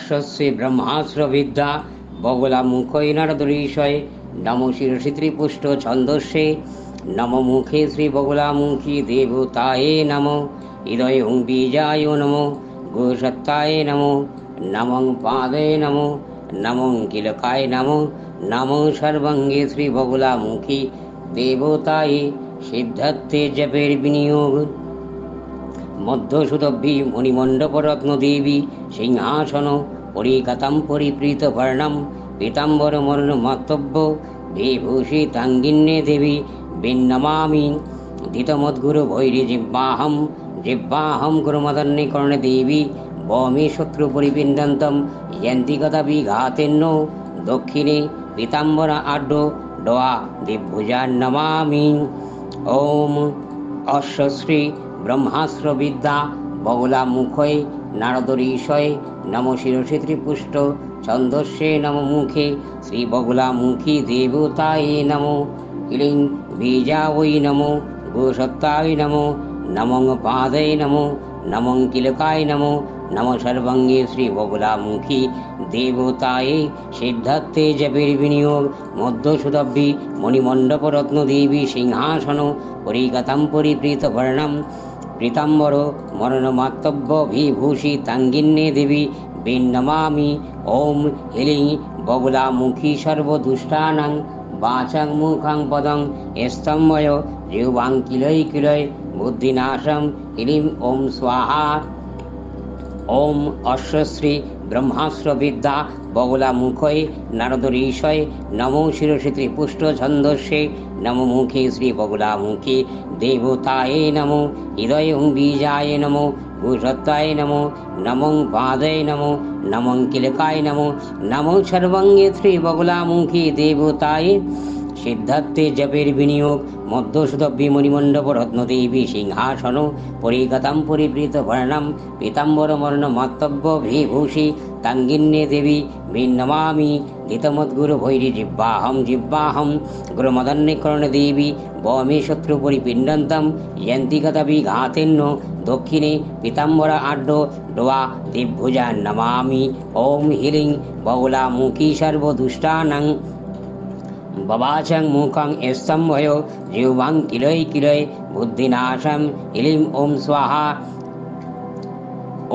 অশ্বশ্রী ব্রহ্মাস্ত্র বিদ্যা বগলা মুখৈ নারদঋষয় নমো শিরসি ত্রিপুষ্ট ছন্দস্যে নমো মুখে শ্রী বগলামুখী দেবতায়ে নমো হৃদয় বীজায় নমো গোসত্তায় নমো নমং পাদে নমো নমং কিলকায় নমো নমো সর্বাঙ্গে শ্রী বগলামুখী দেবতায়ে সিদ্ধার্থে জপের বিনিয়োগ মধ্যসুদভি মণিমণ্ডপরত্ন দেবী সিংহাসন পরিকাতাম পরিপ্রীত বর্ণম পীতাম্বর মরণ মাতব্য বিভূষিতাঙ্গিন্যে দেবী বিন্নমামি ধৃতমদ্গুরু ভৈরি জিব্বাহম জিব্বাহম গুরুমদন্যে কর্ণে দেবী বমি শত্রু পরিপিণ্ডন্তম যন্তি কদাপি ঘাতেন্ন দক্ষিণে পীতাম্বর আড্ড ডোয়া দিভুজান্নমামি। ওম অশ্বশ্রী ব্রহ্মাস্ত্র বিদ্যা বগলা মুখয়ে নারদঋষয়ে নমো শিরসি ত্রিপুষ্ট ছন্দস্যে নমো মুখে শ্রী বগলামুখী দেবতায়ে নমো ক্লীং বীজায় নমো গোসত্তায় নমো নমং পাদে নমো নমং কিলকায় নমো নমো সর্বাঙ্গে শ্রী বগলামুখী দেবতায়ে সিদ্ধার্থে জপের বিনিয়োগ মধ্যসুদভি মণিমণ্ডপরত্ন দেবী সিংহাসন পরিগতাম পরিপ্রীত বর্ণম পীতাম্বর মরণমাত্তব্য বিভূষিতাঙ্গিন্যে দেবী বিন্নমামি। ওম হিলিং বগলামুখী সর্বদুষ্টানাং বাচাং মুখাং পদং স্তম্ভয় জিহ্বাং কিলয় কিলয় বুদ্ধিনাশম হিলিং ওম স্বাহা। ওম অশ্বশ্রী ব্রহ্মাস্ত্র বিদ্যা বগলা মুখয়ে নারদঋষয়ে নমো শিরসি ত্রিপুষ্ট ছন্দস্যে নমো মুখে শ্রী বগলামুখী দেবতায়ে নমো হৃদয় বীজায় নমো ভূসত্তায় নমো নমং পাদে নমো নমং কিলকায় নমো নমো সর্বাঙ্গে শ্রী বগলামুখী দেবতায়ে সিদ্ধার্থে জপের বিনিয়োগ মধ্যসুদভি মণিমণ্ডপ রত্নদেবী সিংহাসন পরিগতাম পরিপ্রীত বর্ণম পীতাম্বর মরণ মাতব্য বিভূষি তাঙ্গিন্যে দেবী বিন্নমামি ধৃতমদ্গুরু ভৈরি জিব্বাহম জিব্বাহম গুরুমদন্যে কর্ণে দেবী বমে শত্রু পরিপিণ্ডন্তম যন্তি কদাপি ঘাতেন্ন দক্ষিণে পীতাম্বর আড্ড ডোয়া দিভুজান্নমামি। ওম হিলিং বগলামুখী সর্বদুষ্টানাং ববাচং মুখং স্তম্ভয় জিহ্বাং কিলয় কিলয় বুদ্ধিনাশম হিলিম ওম স্বাহা।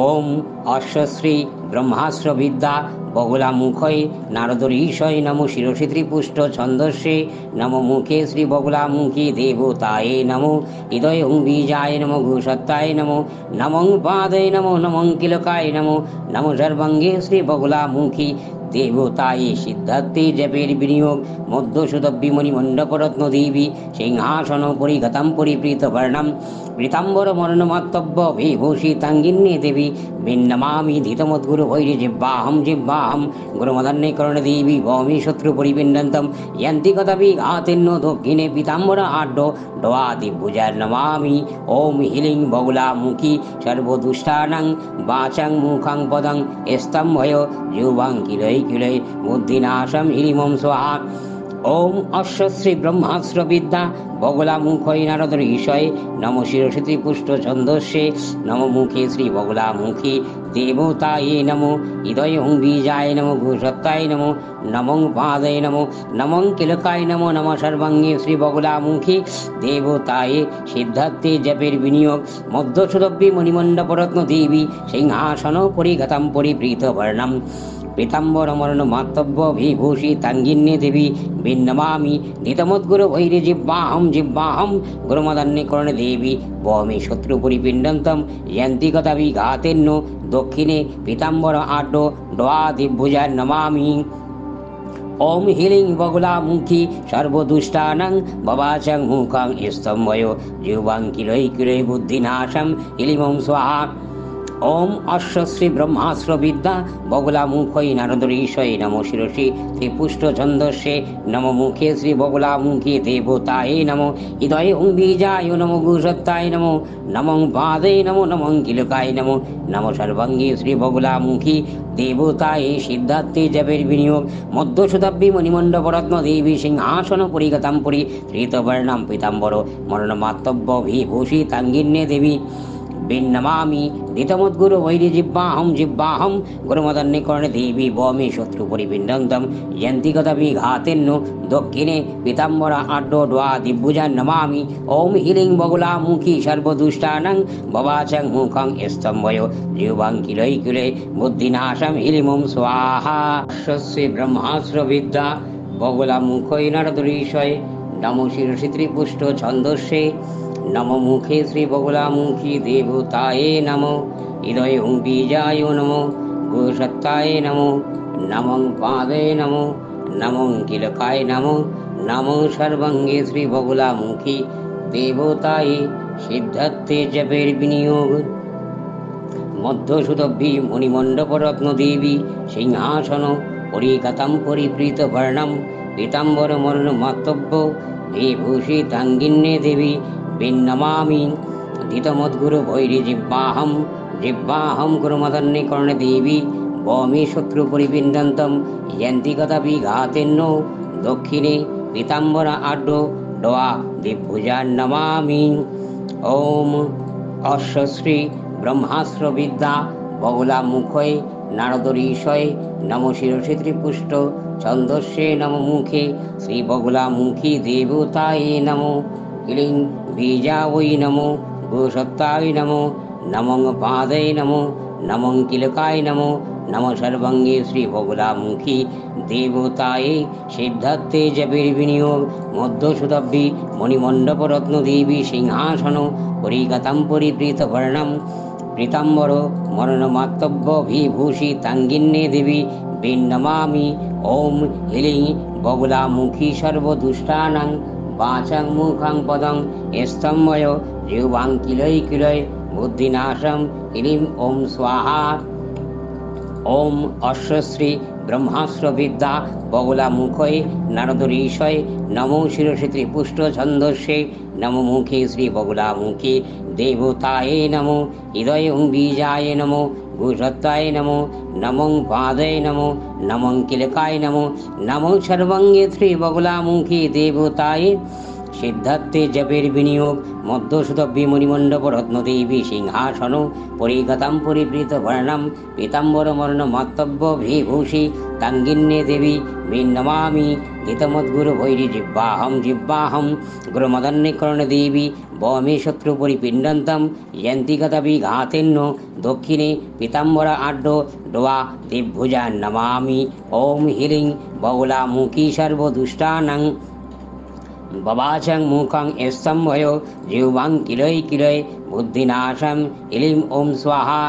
ওম অশ্বশ্রী ব্রহ্মাস্ত্র বিদ্যা বগলা মুখয়ে নারদঋষয়ে নমো শিরসি ত্রিপুষ্ট ছন্দস্যে নমো মুখে শ্রী বগলামুখী দেবতায়ে নমো হৃদয় বীজায় নমো গোসত্তায় নমো নমং পাদে নমো নমং কিলকায় নমো নমো সর্বাঙ্গে শ্রী বগলামুখী দেবতায়ে সিদ্ধার্থে জপের বিনিয়োগ মধ্যসুদভি মণিমণ্ডপরত্ন দেবী সিংহাসন পরিগতাম পরিপ্রীত বর্ণম পীতাম্বর মরণমাত্তব্য বিভূষিতাঙ্গিন্যে দেবী বিন্নমামি ধৃতমদ্গুরু ভৈরি জিব্বাহম জিব্বাহম গুরুমদন্যে কর্ণে দেবী বমি শত্রু পরিপিণ্ডন্তম যন্তি কদাপি ঘাতেন্ন দক্ষিণে পীতাম্বর আড্ড ডোয়া দিভুজান্নমামি। ওম হিলিং বগলামুখী সর্বদুষ্টানাং বাচাং মুখাং পদং স্তম্ভয় জিহ্বাং কিলয় কিলয় বুদ্ধিনাশম হিলিম ওম স্বাহা। ওম অশ্বশ্রী ব্রহ্মাস্ত্র বিদ্যা বগলা মুখয়ে নারদঋষয়ে নমো শিরসি ত্রিপুষ্ট ছন্দস্যে নমো মুখে শ্রী বগলামুখী দেবতায়ে নমো হৃদয় বীজায় নমো গোসত্তায় নমো নমং পাদে নমো নমং কিলকায় নমো নমঃ সর্বাঙ্গে শ্রী বগলামুখী দেবতায়ে সিদ্ধার্থে জপের বিনিয়োগ মধ্যসুদভি মণিমণ্ডপরত্ন দেবী সিংহাসন পরিগতাম পরিপ্রীত বর্ণম পীতাম্বর মরণ মাতব্য বিভূষিতাঙ্গিন্যে দেবী বিন্নমামি ধৃতমদ্গুরু ভৈরি জিব্বাহম জিব্বাহম গুরুমদন্যে কর্ণে দেবী বমে শত্রু পরিপিণ্ডন্তম যন্তি কদাপি ঘাতেন্ন দক্ষিণে পীতাম্বর আড্ড ডোয়া দিভুজান্নমামি। ওম হিলিং বগলামুখী সর্বদুষ্টানাং ববাচং মুখং স্তম্ভয় জিহ্বাং কিলয় কিলয় বুদ্ধিনাশম হিলিম ওম স্বাহা। ওম অশ্বশ্রী ব্রহ্মাস্ত্র বিদ্যা বগলা মুখয়ে নারদঋষয়ে নমো শিরসি ত্রিপুষ্ট ছন্দস্যে নমো মুখে শ্রী বগলামুখী দেবতায়ে নমো হৃদয় বীজায় নমো গোসত্তায় নমো নমং পাদে নমো নমং কিলকায় নমো নমো সর্বাঙ্গে শ্রী বগলামুখী দেবতায়ে সিদ্ধার্থে জপের বিনিয়োগ মধ্যসুদভি মণিমণ্ডপরত্ন দেবী সিংহাসন পরিগতাম পরিপ্রীত বর্ণম পীতাম্বর মরণমাত্তব্য বিভূষিতাঙ্গিন্যে দেবী বিন্নমামি দিতমদ্গুরু বৈরি জিব্বাহম জিব্বাহম গুরুমদন্নিকর্ণে দেবী বমি শত্রু পরিপিণ্ডন্তম যন্তিগতবি ঘাতেন্নো দক্ষিণে পীতাম্বরা আড্ড ডোয়া দিব্যুজান নমামি ওম হিলিং বগুলামুখী সর্বদুষ্টানাং ববাচং মুখং স্তম্ভয় জিহ্বাং কিলৈ কিলে বুদ্ধিনাশম হিলিমুম স্বাহা। শ্রী ব্রহ্মাস্ত্র বিদ্যা বগুলামুখৈ নারদঋষয় নমো শিরসি ত্রিপুষ্ট ছন্দস্যে নমো মুখে শ্রী বগুলামুখী দেবতায়ে নমো হৃদয় বীজায় নমো গোসত্তায় নমো নমং পাদে নমো নমং কিলকায় নমো নমো সর্বাঙ্গে শ্রী বগুলামুখী দেবতায়ে সিদ্ধার্থে জপের বিনিয়োগ মধ্যসুতভি মণিমণ্ডপ রত্ন দেবী সিংহাসন পরিকাতাম পরিপ্রীত বর্ণম পীতাম্বর মরণ মাতব্য বিভূষি তাঙ্গিন্যে দেবী বিন্নমামি ধিতমদ্গুরু ভৈরি জিব্বাহম জিব্বাহম গুরুমদন্নিকর্ণে দেবী বমি শত্রু পরিপিণ্ডন্তম যন্তিগতবি ঘাতেন্নো দক্ষিণে পীতাম্বর আড্ড ডোয়া দিব্যুজান নমামি। ওম অশ্বশ্রী ব্রহ্মাস্ত্র বিদ্যা বগুলামুখৈ নারদঋষয় নমো শিরসি ত্রিপুষ্ট ছন্দস্যে নমো মুখে শ্রী বগুলামুখী দেবতায়ে নমো হিলিং বীজাবৈ নমো গোসত্তায় নমো নমং পাদে নমো নমং কিলকায় নমো নম সর্বাঙ্গে শ্রী বগুলামুখী দেবতায়ে সিদ্ধার্থে জপের বিনিয়োগ মধ্যসুতভি মণিমণ্ডপ রত্ন দেবী সিংহাসন পরিগতাম পরিপ্রীত বর্ণম পীতাম্বর মরণমাত্তব্য বিভূষি তাঙ্গিন্যে দেবী বিন্নমামি ওম হিলিং বগুলামুখী সর্বদুষ্টানাং বাচাং মুখং পদং স্তম্ভয় জিহ্বাং কিলৈ কিলৈ বুদ্ধিনাশম হিলিম ওম স্বাহা। ওম অশ্বশ্রী ব্রহ্মাস্ত্র বিদ্যা বগুলামুখৈ নারদঋষয় নমো শিরসি ত্রিপুষ্ট ছন্দস্যে নমো মুখে শ্রী বগুলামুখী দেবতায়ে নমো হৃদয় বীজায় নমো গোসত্তায় নমো নমং পাদে নমো নমং কিলকায় নমো নমো সর্বাঙ্গে শ্রী বগুলামুখী দেবতায়ে সিদ্ধার্থে জপের বিনিয়োগ মধ্যসুতভি মণিমণ্ডপ রত্ন দেবী সিংহাসন পরিগতাম পরিপ্রীত বর্ণম পীতাম্বর মরণ মাতব্য বিভূষি তাঙ্গিন্যে দেবী বিন্নমামি ধিতমদ্গুরু ভৈরি জিব্বাহম জিব্বাহম গুরুমদন্নিকর্ণে দেবী বমি শত্রু পরিপিণ্ডন্তম যন্তিগতবি ঘাতেন্নো দক্ষিণে পীতাম্বরা আড্ড ডোয়া দিব্যুজান নমামি ওম হিলিং বগুলামুখী সর্বদুষ্টানাং ববাচং মুখং স্তম্ভয় জিহ্বাং কিলৈ কিলৈ বুদ্ধিনাশম হিলিম ওম স্বাহা।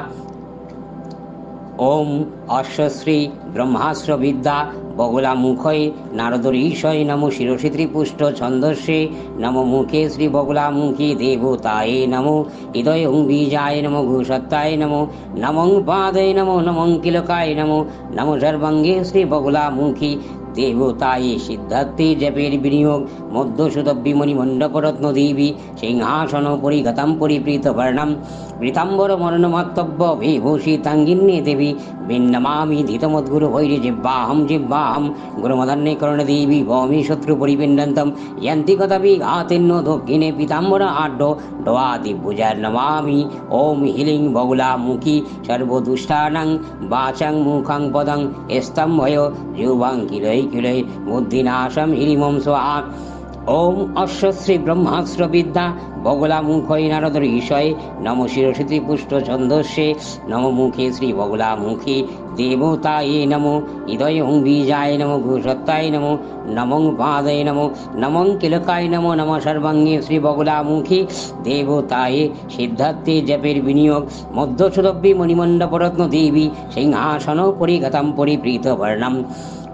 ওম অশ্বশ্রী ব্রহ্মাস্ত্র বিদ্যা বগুলামুখৈ নারদঋষয় নমো শিরসি ত্রিপুষ্ট ছন্দস্যে নমো মুখে শ্রী বগুলামুখী দেবতায়ে নমো হৃদয় বীজায় নমো গোসত্তায় নমো নমং পাদে নমো নমং কিলকায় নমো নমো সর্বাঙ্গে শ্রী বগুলামুখী দেবতায়ে সিদ্ধার্থে জপের বিনিয়োগ মধ্যসুতভি মণিমণ্ডপ রত্ন দেবী সিংহাসন পরিগতাম পরিপ্রীত বর্ণম পীতাম্বর মরণমাত্তব্য বিভূষি তাঙ্গিন্যে দেবী বিন্নমামি ধিতমদ্গুরু ভৈরি জিব্বাহম জিব্বাহম গুরুমদন্নিকর্ণে দেবী বমি শত্রু পরিপিণ্ডন্তম যন্তিগতবি ঘাতেন্নো দক্ষিণে পীতাম্বর আড্ড ডোয়া দিব্যুজান নমামি ওম হিলিং বগুলামুখী সর্বদুষ্টানাং বাচাং মুখং পদং স্তম্ভয় জিহ্বাং কিলৈ কিলৈ বুদ্ধিনাশম হিলিমম স্বাহা। ওম অশ্বশ্রী ব্রহ্মাস্ত্র বিদ্যা বগুলামুখৈ নারদঋষয় নমো শিরসি ত্রিপুষ্ট ছন্দস্যে নমো মুখে শ্রী বগুলামুখী দেবতায়ে নমো হৃদয় বীজায় নমো গোসত্তায় নমো নমং পাদে নমো নমং কিলকায় নমো নম সর্বাঙ্গে শ্রী বগুলামুখী দেবতায়ে সিদ্ধার্থে জপের বিনিয়োগ মধ্যসুতভি মণিমণ্ডপ রত্ন দেবী সিংহাসন পরিগতাম পরিপ্রীত বর্ণম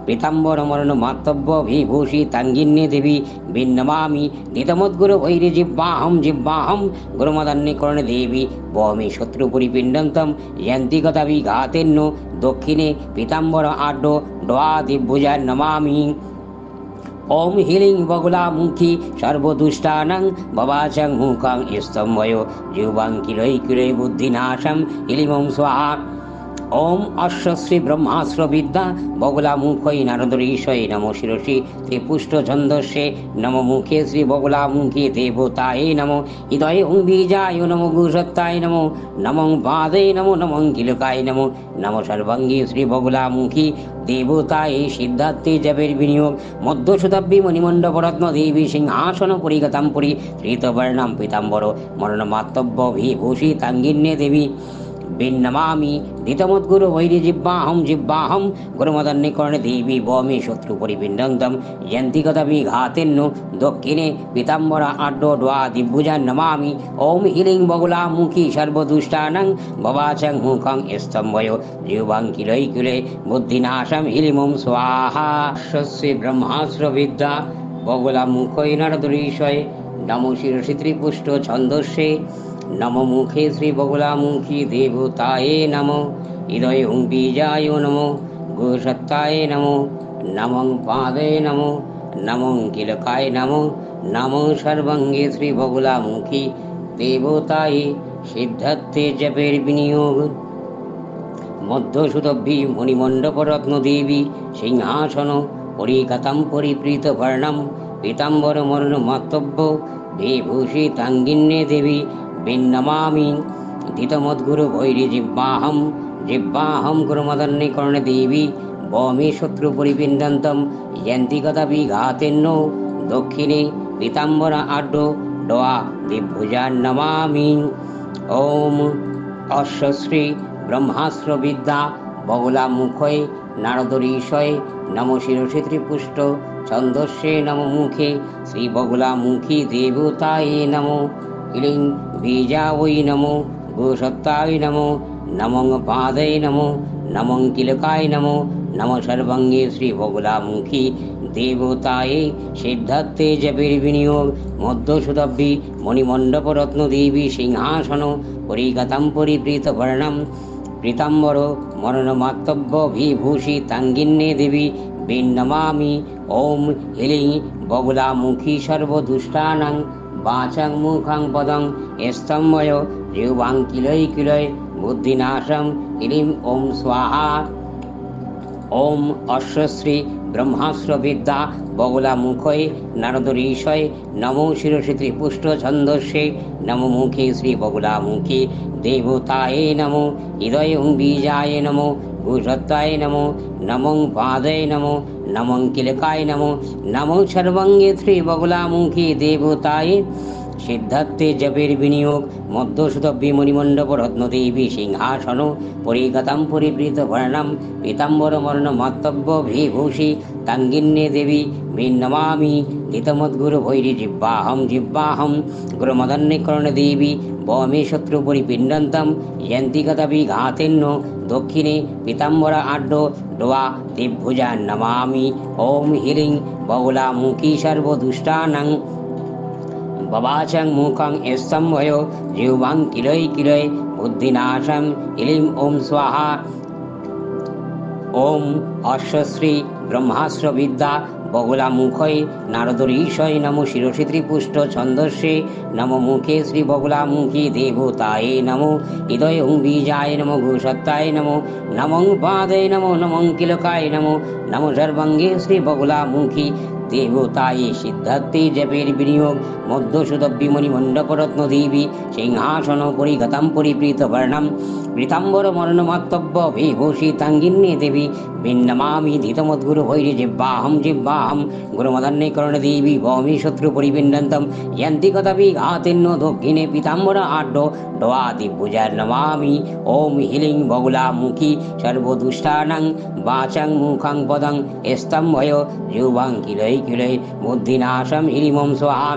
পীতাম্বর মরণ মাতব্য বিভূষি তাঙ্গিন্যে দেবী বিন্নমামি ধিতমদ্গুরু ভৈরি জিব্বাহম জিব্বাহম গুরুমদন্নিকর্ণে দেবী বমি শত্রু পরিপিণ্ডন্তম যন্তিগতবি ঘাতেন্নো দক্ষিণে পীতাম্বর আড্ড ডোয়া দিব্যুজান নমামি ওম হিলিং বগুলামুখী সর্বদুষ্টানাং ববাচং মুখং স্তম্ভয় জিহ্বাং কিলৈ কিলৈ বুদ্ধিনাশম হিলিমং স্বাহা। ओम अश्वश्री ब्रह्मास्त्र विद्या बगुलामुखै नारदरीशय नमो शिरसि त्रिपुष्ट छन्दस्ये नमो मुखे श्री बगुलामुखी देवताय नमो हृदय ओं बीजाय नमो गुसत्ताय नमो नमो पादे नमो नमो किलकाय नमो नमो सर्वांगी श्री बगुलामुखी देवताय सिद्धार्थे जपेर विनियोग मध्य शताब्दी मणिमंडप रत्न देवी सिंहासन परिगतां पुरी श्रीतवर्णां पीताम्बर मरणमातव्य विभूषि तांगिन्ये देवी बिन्नमामि धीतमद्गुरु वैरिजिह्वाहं जिह्वाहं गुरुमदन्निकर्णे देवी वमे शत्रु परिपिण्डं यन्ति कदाभिघातेन्नु दक्षिणे पीताम्बरा आड्डो द्वा दिग्भुजां नमामि ओम ह्रीं बगुलामुखी सर्वदुष्टानां भवाचं मुखं स्तम्भयो जीवां किलै किले बुद्धिनाशं ह्रीं ओं स्वाहा स्वस्य ब्रह्मास्त्र विद्या बगुलामुखै नरदरीशय नमो शिरसि त्रिपुष्ट छन्दस्ये नमो मुखे श्री बगुलामुखी देवताय नमो हृदय ओं बीजाय नमो गुसत्ताय नमो नमो पादे नमो नमो किलकाय नमो नमो सर्वांगे श्री बगुलामुखी देवताय सिद्धार्थे जपेर विनियोग मध्य सुतभि मणिमंडप रत्न देवी सिंहासन परिगतां परिप्रीत वर्णम पीताम्बर मरण मातव्य विभूषि तांगिन्ये देवी बिन्नमामि धीतमद्गुरु वैरिजिह्वाहं जिह्वाहं गुरुमदन्निकर्णे देवी वमे शत्रु परिपिण्डन्तं यन्ति कदाभिघातेन्नो दक्षिणे पीताम्बरा आड्डो द्वा दिग्भुजां नमामि ओम अश्वश्री ब्रह्मास्त्र विद्या बगुलामुखै नारदरीशय नमो शिरसि त्रिपुष्ट छन्दस्ये नमो मुखे श्री बगुलामुखी देवताय नमो ह्रीं बीजावै नमो गुसत्ताय नमो नमो पादे नमो नमो किलकाय नमो नमो सर्वांगे श्री बगुलामुखी देवताय सिद्धार्थे जपेर विनियोग मध्य शताब्दी मणिमंडप रत्न देवी सिंहासन परिगतां परिप्रीत वर्णम पीताम्बर मरणमातव्य विभूषि तांगिन्ये देवी बिन्नमामि ओम ह्रीं बगुलामुखी सर्वदुष्टानां वाचं मुखं पदं स्तम्भय जीवां किलै किलै बुद्धिनाशं ह्रीं ओं स्वाहा ओम अश्वश्री ब्रह्मास्त्र विद्या बगुलामुखै नारदरीशय नमो शिरसि त्रिपुष्ट छन्दस्ये नमो मुखे श्री बगुलामुखी देवताय नमो हृदय ओं बीजाय नमो गुसत्ताय नमो नमो पादे नमो नमो किलकाय नमो नमो सर्वांगे श्री बगुलामुखी देवताय सिद्धार्थे जपेर विनियोग मध्य शताब्दी मणिमंडप रत्न देवी सिंहासन परिगतां परिप्रीत वर्णम पीताम्बर मरणमातव्य विभूषि तांगिन्ये देवी बिन्नमामि धीतमद्गुरु वैरिजिह्वाहं जिह्वाहं गुरुमदन्निकर्णे देवी वमे शत्रु परिपिण्डन्तं यन्ति कदाभिघातेन्नो दक्षिणे पीताम्बरा आड्डो द्वा दिग्भुजां नमामि ओम ह्रीं बगुलामुखी सर्वदुष्टानां भवाचं मुखं स्तम्भयो जीवां किलै किलै बुद्धिनाशं ह्रीं ओं स्वाहा ओम अश्वश्री ब्रह्मास्त्र विद्या बगुलामुखै नारदरीशय नमो शिरसि त्रिपुष्ट छन्दस्ये नमो मुखे श्री बगुलामुखी देवताय नमो हृदय ओं बीजाय नमो गुसत्ताय नमो नमो पादे नमो नमो किलकाय नमो नमो सर्वांगे श्री बगुलामुखी देवताय सिद्धार्थे जपेर विनियोग मध्य शताब्दी मणिमंडप रत्न देवी सिंहासन परिगतां परिप्रीत वर्णम पीताम्बर मरणमातव्य विभूषि तांगिन्ये देवी बिन्नमामि धीतमद्गुरु वैरिजिह्वाहं जिह्वाहं गुरुमदन्निकर्णे देवी वमे शत्रु परिपिण्डन्तं यन्ति कदाभिघातेन्नो दक्षिणे पीताम्बरा आड्डो द्वा दिग्भुजां नमामि ओम ह्रीं बगुलामुखी सर्वदुष्टानां वाचं मुखं पदं स्तम्भय जीवां किलै किलै बुद्धिनाशं ह्रीं ओं स्वाहा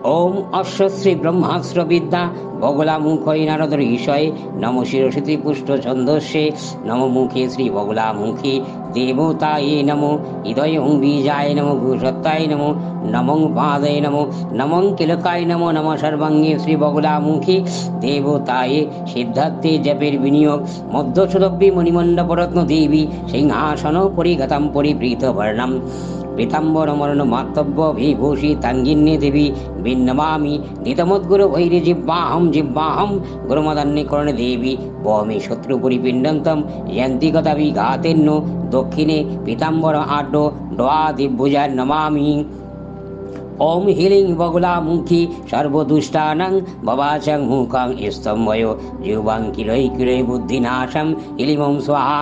ओम अश्वश्री ब्रह्मास्त्र विद्या बगुलामुखै नारदरीशय नमो शिरसि त्रिपुष्ट छन्दस्ये नमो मुखे श्री बगुलामुखी देवताय नमो हृदय ओं बीजाय नमो गुसत्ताय नमो नमो पादे नमो नमो किलकाय नमो नमः सर्वांगे श्री बगुलामुखी देवताय सिद्धार्थे जपेर विनियोग मध्य शताब्दी मणिमंडप रत्न देवी सिंहासन परिगतां परिप्रीत वर्णम पीताम्बर मरणमातव्य विभूषि तांगिन्ये देवी बिन्नमामि धीतमद्गुरु वैरिजिह्वाहं जिह्वाहं गुरुमदन्निकर्णे देवी भौमि शत्रुपरिपिण्डन्तं यन्ति गतविघातेन्नो दक्षिणे पीताम्बर आड्डो द्वादिभुजा नमामि। ओम ह्रीं बगुलामुखी सर्वदुष्टानां भवाचं मुखं स्तम्भयो जीवां किलै किलै बुद्धिनाशं ह्रीं ओं स्वाहा।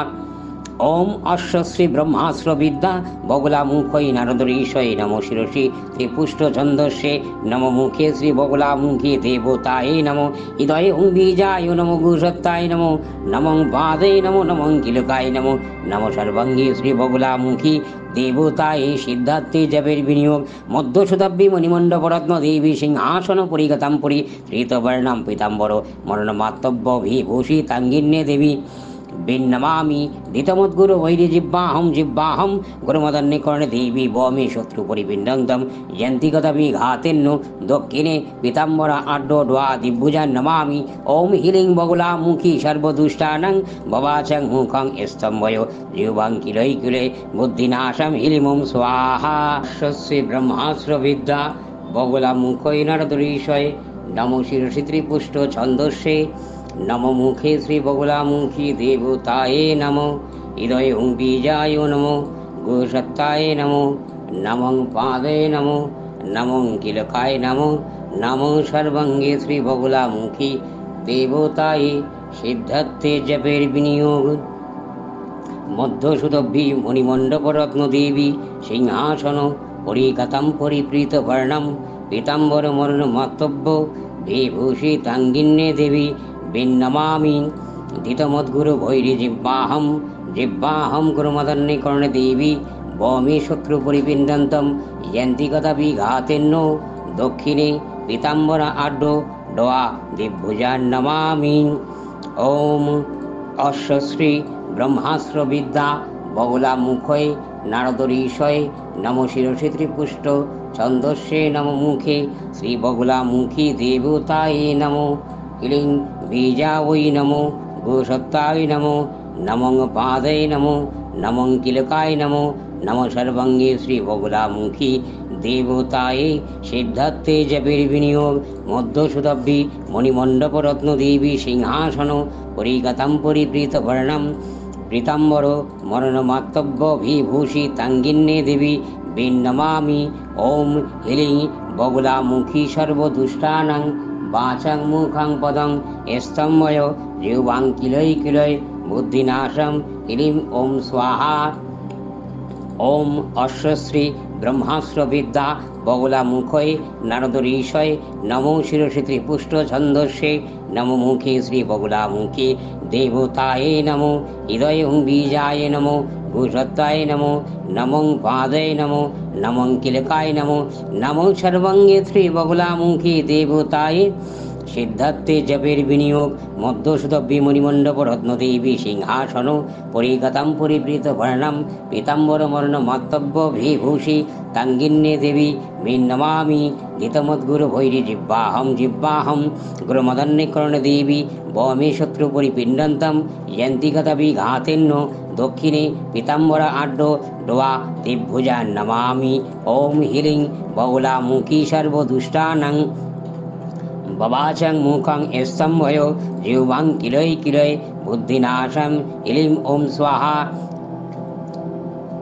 ओम अश्वश्री ब्रह्मास्त्र विद्या बगुलामुखै नारदरीशय नमो शिरसि त्रिपुष्ट छन्दस्ये नमो मुखे श्री बगुलामुखी देवताय नमो हृदये ओं बीजाय नमो गुसत्ताय नमो नमो पादे नमो नमो किलकाय नमो नमो सर्वांगे श्री बगुलामुखी देवताय सिद्धार्थे जपेर विनियोग मध्य शताब्दी मणिमण्डप रत्न देवी सिंहासन परिगतां पुरी श्रीतवर्णां पीताम्बर मरणमातव्य विभूषि तांगिन्ये देवी बिन्नमामि दितमद्गुरु वैरिजिह्वाहं जिह्वाहं गुरुमदन्निकर्णे देवी भौमि शत्रुपरिपिण्डन्तं यन्ति गतविघातेन्नो दक्षिणे पीताम्बर आड्डो द्वादिभुजा नमामि। ओम ह्रीं बगुलामुखी सर्वदुष्टानां भवाचं मुखं स्तम्भयो जीवां किलै किलै बुद्धिनाशं ह्रीं ओं स्वाहा। स्वस्य ब्रह्मास्त्र विद्या बगुलामुखै नारदरीशय नमो शिरसि त्रिपुष्ट छन्दस्ये नमो मुखे श्री बगुलामुखी देवताय नमो हृदये ओं बीजाय नमो गुसत्ताय नमो नमो पादे नमो नमो किलकाय नमो नमो सर्वांगे श्री बगुलामुखी देवताय सिद्धार्थे जपेर विनियोग मध्य शताब्दी मणिमण्डप रत्न देवी सिंहासन परिगतां परिप्रीतवर्णां पीताम्बर मरणमातव्य विभूषि तांगिन्ये देवी बिन्नमामि दितमद्गुरु भैरिजिह्वाहं जिह्वाहं गुरुमदन्निकर्णे देवी भौमि शत्रुपरिपिण्डन्तं यन्ति गतविघातेन्नो दक्षिणे पीताम्बर आड्डो द्वादिभुजा नमामि। ओम अश्वश्री ब्रह्मास्त्र विद्या बगुलामुखै नारदरीशय नमो शिरसि त्रिपुष्ट छन्दस्ये नमो मुखे श्री बगुलामुखी देवताय नमो ह्रीं बीजावै नमो गुसत्ताय नमो नमो पादे नमो नमो किलकाय नमो नमो सर्वांगे श्री बगुलामुखी देवताय सिद्धार्थे जपेर विनियोग मध्य शताब्दी मणिमण्डप रत्न देवी सिंहासन परिगतां परिप्रीतवर्णां पीताम्बर मरणमातव्य विभूषि तांगिन्ये देवी बिन्नमामि। ओम ह्रीं बगुलामुखी सर्वदुष्टानां वाचं मुखं पदं स्तम्भयो जीवां किलै किलै बुद्धिनाशं ह्रीं ओं स्वाहा। ओम अश्वश्री ब्रह्मास्त्र विद्या बगुलामुखै नारदरीशय नमो शिरसि त्रिपुष्ट छन्दस्ये नमो मुखे श्री बगुलामुखी देवताय नमो हृदये ओं बीजाय नमो गुसत्ताय नमो नमो पादे नमो नमो किलकाय नमो नमो सर्वांगे श्री बगुलामुखी देवताय सिद्धार्थे जपेर विनियोग मध्य शताब्दी मणिमण्डप रत्न देवी सिंहासन परिगतां परिप्रीतवर्णां पीताम्बर मरणमातव्य विभूषि तांगिन्ये देवी बिन्नमामि दितमद्गुरु भैरिजिह्वाहं जिह्वाहं गुरुमदन्निकर्णे देवी भौमि शत्रुपरिपिण्डन्तं यन्ति गतविघातेन्नो दक्षिणे पीताम्बर आड्डो द्वादिभुजा नमामि। ओम ह्रीं बगुलामुखी सर्वदुष्टानां भवाचं मुखं स्तम्भयो जीवां किलै किलै बुद्धिनाशं ह्रीं ओं स्वाहा।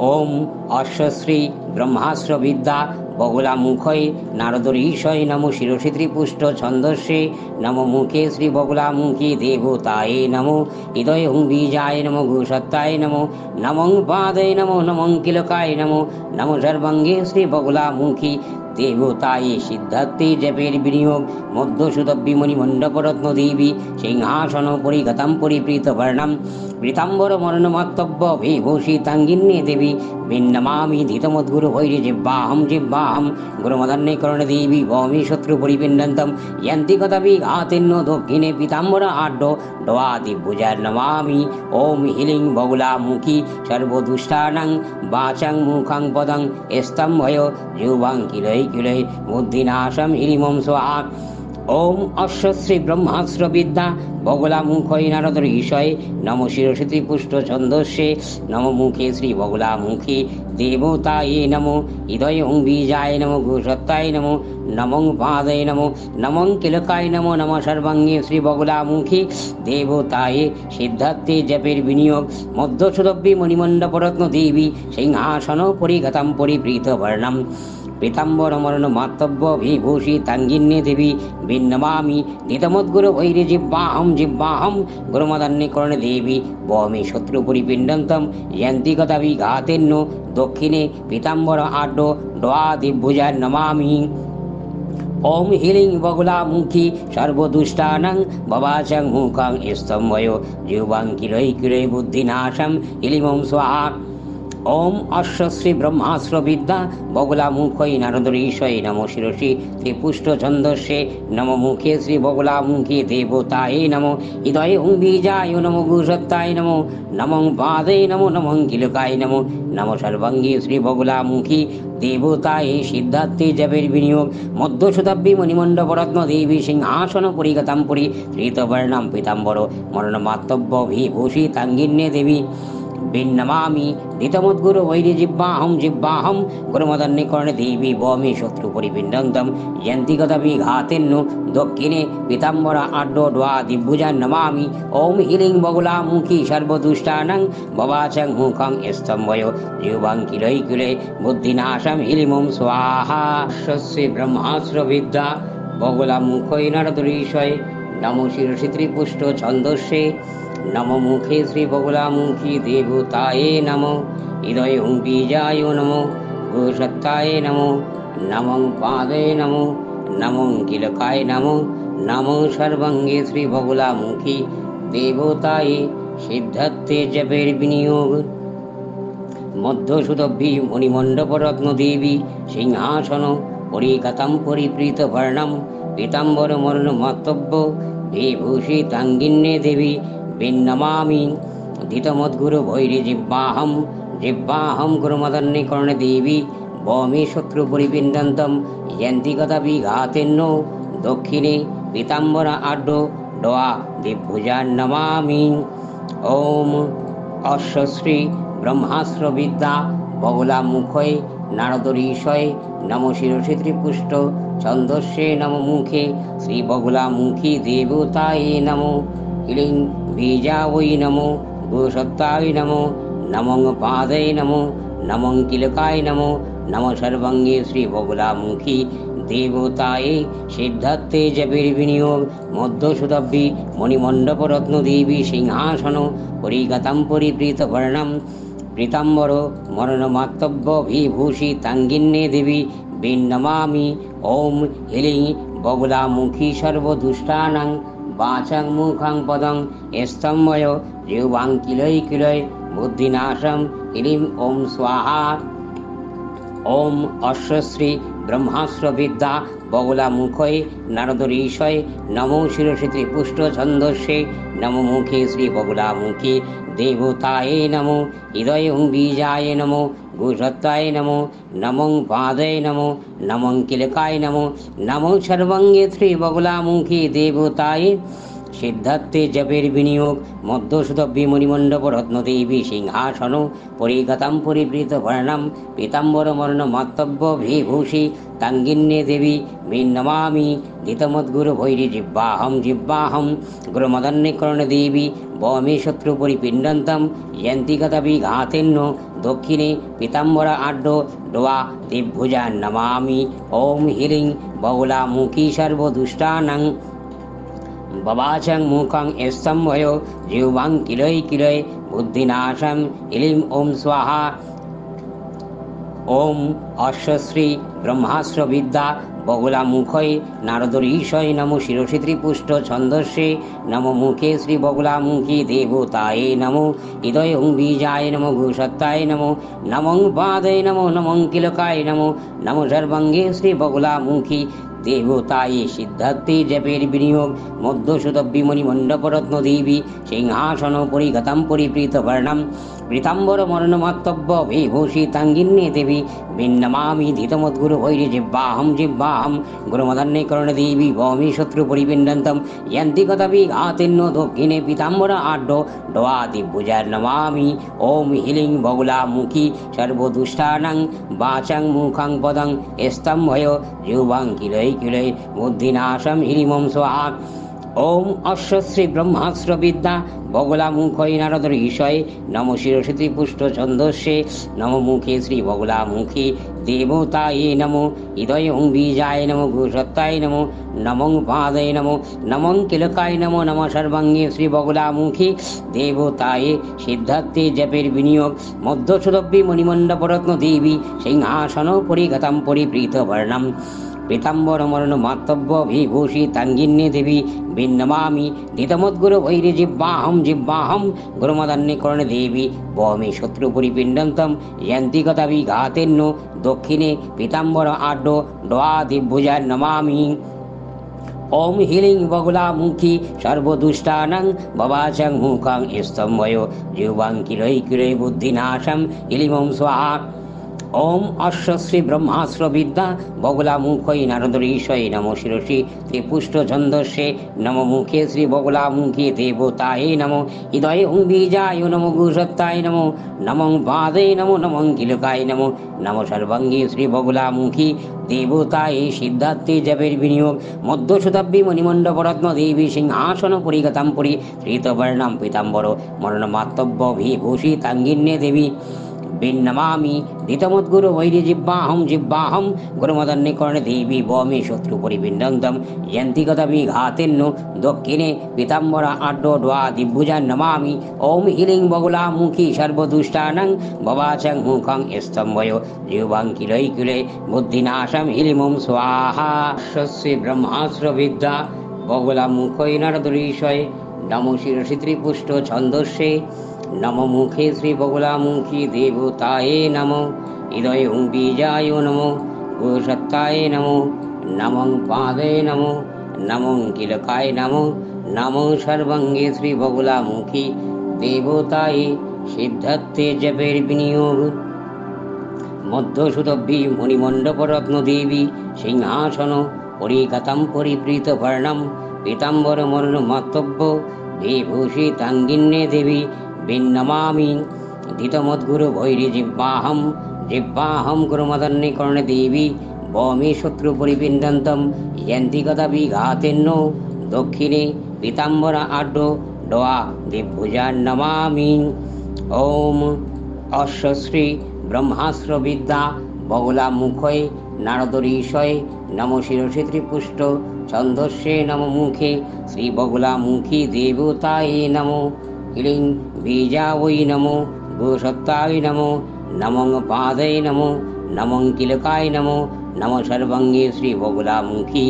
ओम अश्वश्री ब्रह्मास्त्र विद्या बगुलामुखै नारदरीशय नमो शिरसि त्रिपुष्ट छन्दस्ये नमो मुखे श्री बगुलामुखी देवताय नमो हृदये ओं बीजाय नमो गुसत्ताय नमो नमो पादे नमो नमो किलकाय नमो नमो सर्वांगे श्री बगुलामुखी देवताय सिद्धार्थे जपेर विनियोग मध्य शताब्दी मणिमण्डप रत्न देवी सिंहासन परिगतां परिप्रीतवर्णां पीताम्बर मरणमातव्य विभूषि तांगिन्ये देवी बिन्नमामि धितमद्गुरु भैरिजिह्वाहं जिह्वाहं गुरुमदन्निकर्णे देवी भौमि शत्रुपरिपिण्डन्तं यन्ति गतविघातेन्नो दक्षिणे पीताम्बर आड्डो द्वादिभुजा नमामि। ओम ह्रीं बगुलामुखी सर्वदुष्टानां वाचं मुखं पदं स्तम्भयो जीवां किलै किलै बुद्धिनाशं ह्रीं ओं स्वाहा। ওম অশ্বশ্রী ব্রহ্মাস্ত্র বিদ্যা বগলা মুখৈ নারদ ঋষয় নম শিরসি ত্রিপুষ্ট ছন্দস্যে নম মুখে শ্রী বগলা মুখী দেবতায়ে নমো হৃদয় বীজায় নমো গোসত্তায় নমো নমং পাদয় নমো নমং কিলকায় নমো নম সর্বাঙ্গে শ্রী বগলা মুখী দেবতায়ে সিদ্ধার্থে জপের বিনিয়োগ মধ্যসুদব্বী মণিমণ্ডপরত্ন দেবী সিংহাসন পরিগতাম পরিপ্রীত বর্ণম পীতাম্বর মরণ মাতব্য বিভূষি তাঙ্গিন্যে দেবী বিন্নমামি নিতমদ্গুরু বৈরি জিব্বাহম গুরুমদান্যে করণে দেবী বমি শত্রু পরিপিণ্ডন্তম যন্তিকতা বিঘাতেন্ন দক্ষিণে পীতাম্বর আড্ড ডোয়া দিব্ভুজার নমামি ওম হিলিং বগুলা মুখী সর্বদুষ্টানাং বাবাচং মুখাং স্তম্ভয় জিহ্বাং কিলৈ কিলৈ বুদ্ধিনাশম হিলিমং স্বাহা ওম অশ্বশ্রী ব্রহ্মাস্ত্র বিদ্যা বগলা মুখৈ নারদ ঋষয় নম শিরসি ত্রিপুষ্ট ছন্দস্যে নম মুখে শ্রী বগলা মুখী দেবতায়ে নম হৃদয় বীজায় নমো গোসত্তায় নমো নমং পাদে নমো নমং কিলকায় নমো নম সর্বাঙ্গে শ্রী বগলা মুখী দেবতায়ে সিদ্ধার্থে জপের বিনিয়োগ মধ্যশতাব্দী মণিমণ্ডপরত্ন দেবী সিংহাসন পরিগতাম পরি ধৃতবর্ণাম পীতাম্বর মরণ মাতব্য বিভূষি তাঙ্গিন্যে দেবী বিন্নমামি দিতমদ্গুরু বৈরি জিব্বাহম গুরুমদন্যে কর্ণে দেবী বমি শত্রু পরিপিণ্ডন্তম যন্তিগতা বিঘাতেন্ন দক্ষিণে পীতাম্বরা আড্ড ডোয়া দিব্ভুজান নমামি ওম হিলিং বগুলা মুখী সর্বদুষ্টানাং ভবাচং মুখং স্তম্ভয় জিহ্বাং কিলৈ কিলৈ বুদ্ধিনাশম হিলিমং স্বাহা অশ্বশ্রী ব্রহ্মাস্ত্র বিদ্যা বগুলা মুখৈ নারদ ঋষয় নম শিরসি ত্রিপুষ্ট ছন্দস্যে নম মুখে শ্রী বগলা মুখী দেবতায়ে নম হৃদয় বীজায় নমো গোসত্তায় নমো নমং পাদে নমো নমং কিলকায় নমো নমো সর্বাঙ্গে শ্রী বগলা মুখী দেবতায়ে সিদ্ধার্থে জপের বিনিয়োগ মধ্যসুদব্বী মণিমণ্ডপরত্ন দেবী সিংহাসন পরিগতাম পরিপ্রীত বর্ণম পীতাম্বর মরণ মাতব্য বিভূষি তাঙ্গিন্যে দেবী বিন্নমামি ধৃতমদ্গুরু ভৈরি জিব্বাহম গুরুমদন্যে কর্ণে দেবী বমি শত্রু পরিপিণ্ডন্তম যন্তিকতা বিঘাতেন্ন দক্ষিণে পীতাম্বরা আড্ড ডোয়া দিব্ভুজার নমামি ওম অশ্বশ্রী ব্রহ্মাস্ত্র বিদ্যা বগলা মুখৈ নারদ ঋষয় নম শিরসি ত্রিপুষ্ট ছন্দস্যে নম মুখে শ্রী বগলা মুখী দেবতায়ে নমো হিলিং বীজায় নমো গোসত্তায় নমো নমং পাদে নমো নমং কিলকায় নমো নম সর্বাঙ্গে শ্রী বগলা মুখী দেবতায়ে সিদ্ধার্থে জপের বিনিয়োগ মধ্যশতাব্দী মণিমণ্ডপরত্ন দেবী সিংহাসন পরিগতাম পরিপ্রীত বর্ণম পীতাম্বর মরণ মাতব্য বিভূষি তাঙ্গিন্যে দেবী বিন্নমামি ওম হিলিং বগলা মুখী সর্বদুষ্টানাং বাচং মুখং পদং স্তম্ভয় জিহ্বাং কিলৈ কিলৈ বুদ্ধিনাশম হিলিম ওম স্বাহা ওম অশ্বশ্রী ব্রহ্মাস্ত্র বিদ্যা বগলা মুখৈ নারদ ঋষয় নমো শিরসি ত্রিপুষ্ট ছন্দস্যে নম মুখে শ্রী বগলা মুখী দেবতায়ে নমো হৃদয় বীজায় নমো গোসত্তায় নমো নমং পাদে নমো নমং কিলকায় নমো নমো সর্বাঙ্গে শ্রী বগলা মুখী দেবতায়ে সিদ্ধার্থে জপের বিনিয়োগ মধ্যসুদব্বী মণিমণ্ডপরত্ন দেবী সিংহাসন পরিগতাম পরিপ্রীত বর্ণম পীতাম্বর মরণ মাতব্য বিভূষি তাঙ্গিন্যে দেবী বিন্নমামি ধৃতমদ্গুরু ভৈরি জিব্বাহম গুরুমদন্যে কর্ণে দেবী বমি শত্রু পরিপিণ্ডন্তম যন্তিগতা বিঘাতেন্ন দক্ষিণে পীতাম্বরা আড্ড ডোয়া দিব্ভুজান নমামি ওম হিলিং বগলা মুখী সর্বদুষ্টানাং বাবাচং মুখং স্তম্ভয় জিহ্বাং কিলৈ কিলৈ বুদ্ধিনাশম হিলিম ওম স্বাহা ওম অশ্বশ্রী ব্রহ্মাস্ত্র বিদ্যা বগলা মুখৈ নারদ ঋষয় নম শিরসি ত্রিপুষ্ট ছন্দস্যে নম মুখে শ্রী বগলা মুখী দেবতায়ে নমো হৃদয় বীজায় নমো গোসত্তায় নমো নমং পাদে নমো নমং কিলকায় নমো নম সর্বাঙ্গে শ্রী বগলা মুখী দেবতায়ে সিদ্ধার্থে জপের বিনিয়োগ মধ্যসুতব্বি মণিমণ্ডপরত্ন দেবী সিংহাসন পরিগতাম পরিপ্রীত বর্ণম পীতাম্বর মরণমাত্তব্য বিভূষি তাঙ্গিন্যে দেবী বিন্নমামি ধিতমদ্গুরু ভৈরি জিব্বাহম জিব্বাহম গুরুমদন্যে করণ দেবী ভৌমি শত্রু পরিপিণ্ডন্তম यन्ति कदापि घातिन्नो दक्षिणे पीताम्बर आड्ड डोआदिभुजार नमामि ओम ह्रीं बगुलामुखी सर्वदुष्टानां वाचां मुखां पदं स्तम्भय जिह्वां किलै किलै बुद्धिनाशं ह्रीं ओं स्वाहा ओम अश्वश्री ब्रह्मास्त्र विद्या बगुलामुखै नारद ऋषये नमो शिरसिति पुष्ट छन्दस्ये नमो मुखे श्री बगुलामुखी देवताये नमो हृदय बीजाय नमो गुरुसत्ताय नमो नमो पादय नमो नमो किलकाय नमो नमः सर्वांगे श्री बगुलामुखी देवताये सिद्धार्थे जपेर विनियोग मध्यसुरभि मणिमण्डपरत्न देवी सिंहासन परिगतां परिप्रीत वर्णम पीताम्बर मरण मातव्य विभूषि तांगिन्ये देवी बिन्नमामि धितमद्गुरु भैरि जिह्वाहं जिह्वाहं गुरुमदन्ये कर्ण देवी भौमि शत्रु परिपिण्डन्तं यन्ति कदापि घातेन्नो दक्षिणे पीताम्बर आड्ड डोआदिभुजार नमामि ओम ह्रीं बगुलामुखी सर्वदुष्टानां भवाचं मुखां स्तम्भयो जिह्वां किलै किलै बुद्धिनाशं ह्रीं ओं स्वाहा ओम अश्वश्री ब्रह्मास्त्र विद्या बगुलामुखै नारद ऋषये नमो शिरसि त्रिपुष्ट छन्दस्ये नमो मुखे श्री बगुलामुखी देवताये नमो हृदय बीजाय नमो गुरुसत्ताय नमो नमो पादे नमो नमो किलकाय नमो नमो सर्वांगे श्री बगुलामुखी देवताये सिद्धार्थे जपेर विनियोग मध्यसुतब्बि मणिमण्डपरत्न देवी सिंहासन परिगतां परिप्रीतवर्णां पीताम्बर मरणमात्तव्य विभूषि तांगिन्ये देवी बिन्नमामि धितमद्गुरु वैरि जिह्वाहं जिह्वाहं गुरुमदन्ये कर्ण देवी भौमि शत्रु परिपिण्डन्तं यन्ति कदापि घातेन्नो दक्षिणे पीताम्बर आड्ड डोआदिभुजां नमामि ओम ह्रीं बगुलामुखी सर्वदुष्टानां भवाचं मुखं स्तम्भय जिह्वां किलै किलै बुद्धिनाशं ह्रीं ओं स्वाहा स्वस्य ब्रह्मास्त्र विद्या बगुलामुखै नारद ऋषये नमो शिरसि त्रिपुष्ट छन्दस्ये नमो मुखे श्री बगुलामुखी देवताये नमो हृदय बीजाय नमो गुरुसत्ताय नमो नमो पादे नमो नमो किलकाय नमो नमो सर्वांगे श्री बगुलामुखी देवताये सिद्धार्थे जपेर विनियोग मध्यसुतब्बि मणिमण्डपरत्न देवी सिंहासन परिगतां परिप्रीत वर्णम पीताम्बर मरणमात्तव्य विभूषि तांगिन्ये देवी बिन्नमामि धितमद्गुरु भैरि जिह्वाहं जिह्वाहं गुरुमदन्ये कर्ण देवी भौमि शत्रु परिपिण्डन्तं यन्ति कदापि घातेन्नो दक्षिणे पीताम्बर आड्ड डोआदिभुजां नमामि ओम अश्वश्री ब्रह्मास्त्र विद्या बगुलामुखै नारद ऋषये नमो शिरसि त्रिपुष्ट छन्दस्ये नमो मुखे श्री बगुलामुखी देवताये नमो ह्रीं बीजावै नमो गुरुसत्ताय नमो नमो पादय नमो नमो किलकाय नमो नमो सर्वांगे श्री बगुलामुखी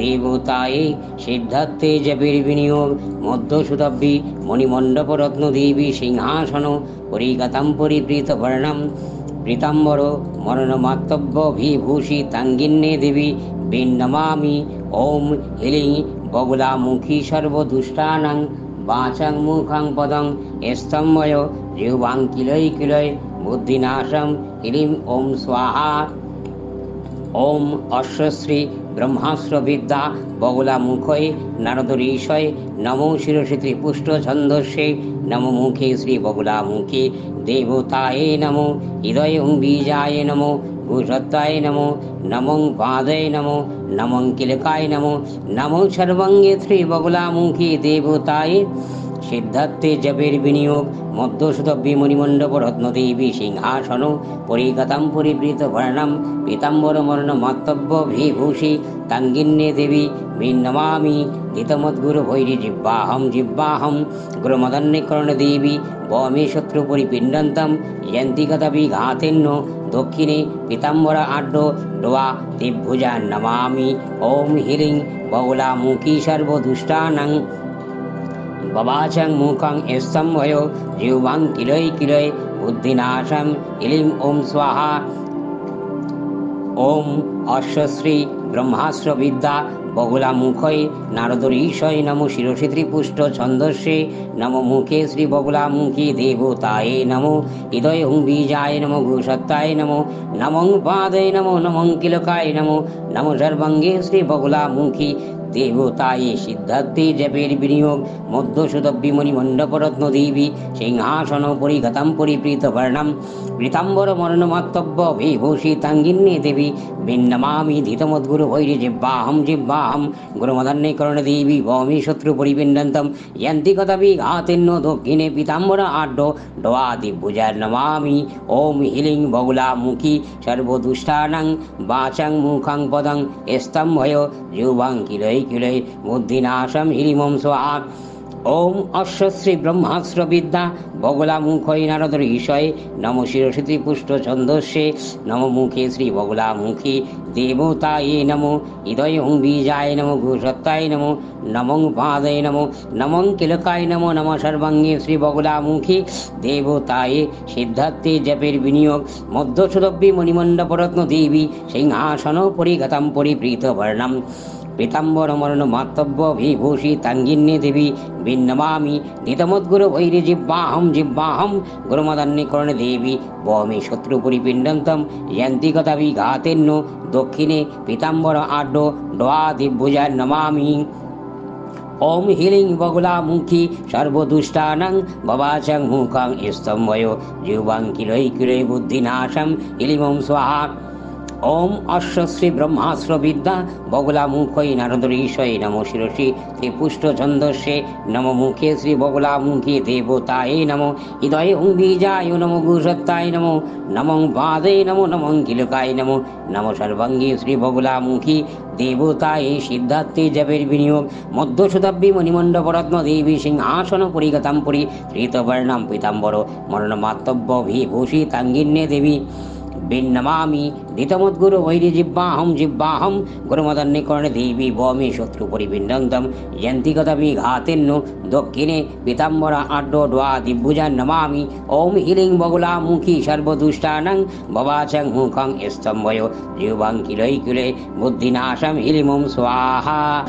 देवताये सिद्धार्थे जपेर विनियोग मध्यसुतब्बि मणिमण्डपरत्न देवी सिंहासन परिगतां परिप्रीत वर्णम पीताम्बर मरणमात्तव्य विभूषि तांगिन्ये देवी बिन्नमामि ओम ह्रीं बगुलामुखी सर्वदुष्टानां वाचां मुखां पदं स्तम्भय जिह्वां किलै किलै बुद्धिनाशं ह्रीं ओं स्वाहा ओम अश्वश्री ब्रह्मास्त्र विद्या बगुलामुखै नारद ऋषये नमो शिरसि त्रिपुष्ट छन्दस्ये नमो मुखे श्री बगुलामुखी देवताये नमो हृदय बीजाय नमो गुरुसत्ताय नमो नमो पादय नमो नमो किलकाय नमो नमो सर्वांगे श्री बगुलामुखी देवताये सिद्धार्थे जपेर विनियोग मध्यसुतब्बि मणिमण्डपरत्न देवी सिंहासन परिगतां परिप्रीत वर्णम पीताम्बर मरणमात्तव्य विभूषि तांगिन्ये देवी बिन्नमामि धितमद्गुरु भैरि जिह्वाहं जिह्वाहं गुरुमदन्ये कर्ण देवी भौमि शत्रु परिपिण्डन्तं यन्ति कदापि घातेन्नो दक्षिणे पीताम्बर आड्ड डोआदिभुजां नमामि ओम ह्रीं बगुलामुखी सर्वदुष्टानां भवाचं मुखं स्तम्भय जिह्वां किलै किलै बुद्धिनाशं ह्रीं ओं स्वाहा ओम अश्वश्री ব্রহ্মাস্ত্র বিদ্যা বগুলা মুখয়ে নারদর ঈশয় নমো শিরসি ত্রিপুষ্ট ছন্দস্যে নমো মুখে শ্রী বগুলা মুখী দেবতায়ে নমো হৃদয় হুং বীজায় নমো ভূসত্তায় নমো নমং পাদয় নমো নমং কিলকায় নমো নমো সর্বাঙ্গে শ্রী বগুলা মুখী দেবতায়ে সিদ্ধার্থে জপের বিনিয়োগ মধ্যসুদব্বি মণিমণ্ডপরত্ন দেবী সিংহাসন পরিগতম পরিপ্রীত বর্ণম পীতাম্বর মরণমাত্তব্য বিভূষিতাঙ্গিন্যে দেবী বিন্নমামি ধৃতমদ্গুরু ভৈরি জিব্বাহম জিব্বাহম গুরুমদন্যে করণ দেবী ভৌমি শত্রু পরিপিণ্ডন্তম यन्ति कदापि घातेन्नो दक्षिणे पीताम्बर आड्डो डोआदिभुजार नमामि ओम ह्रीं बगुलामुखी सर्वदुष्टानां वाचां मुखं पदं स्तम्भय जिह्वां किलय किलय बुद्धिनाशं ह्रीं स्वाहा ओम अश्वश्री ब्रह्मास्त्र विद्या बगुला मुखय नारदर ईशय नमो शिरसि त्रिपुष्ट छन्दस्ये नमो मुखे श्री बगुला मुखी देवताये नमो हृदय हुं बीजाय नमो भूसत्ताय नमो नमं पादय नमो नमं किलकाय नमो नमः सर्वांगे श्री बगुला मुखी देवताये सिद्धार्थे जपेर विनियोग मध्यसुदब्बी मणिमण्डपरत्न देवी सिंहासन परिगतं परिप्रीत वर्णम पीताम्बर मरण मातव्य विभूषि तांगिन्ये देवी बिन्नमामि धृतमद्गुरु भैरि जिह्वाहं जिह्वाहं गुरुमदन्यकर्ण देवी भौमि शत्रु परिपिण्डन्तं यन्ति कदापि घातेन्नो दक्षिणे पीताम्बर आड्डो डोआदिभुजार नमामि ओम ह्रीं बगुलामुखी सर्वदुष्टानां भवाचं मुखं स्तम्भयो जिह्वां किलय किलय बुद्धिनाशं ह्रीं स्वाहा ओम अश्वश्री ब्रह्मास्त्र विद्या बगुला मुखय नारदर ईशय नमो शिरसि त्रिपुष्ट छन्दस्ये नमो मुखे श्री बगुला मुखी देवताये नमो हृदय हुं बीजाय नमो भूसत्ताय नमो नमं पादय नमो नमं किलकाय नमो नमो सर्वांगे श्री बगुला मुखी देवताये सिद्धार्थे जपेर विनियोग मध्यसुदब्बी मणिमण्डपरत्न देवी सिंहासन परिगतं परिधृतवर्णं पीताम्बर मरणमात्तव्य विभूषि तांगिन्ये देवी बिन्नमामि धृतमद्गुरु वैरि जिह्वाहं जिह्वाहं गुरुमदन्यकर्ण देवी भौमि शत्रु परिपिण्डन्तं यन्ति कदापि घातेन्नो दक्षिणे पीताम्बर आड्डो डोआदिभुजां नमामि ओम ह्रीं बगुलामुखी सर्वदुष्टानां भवाचं मुखं स्तम्भयो जिह्वां किलय किलय बुद्धिनाशं ह्रीं स्वाहा।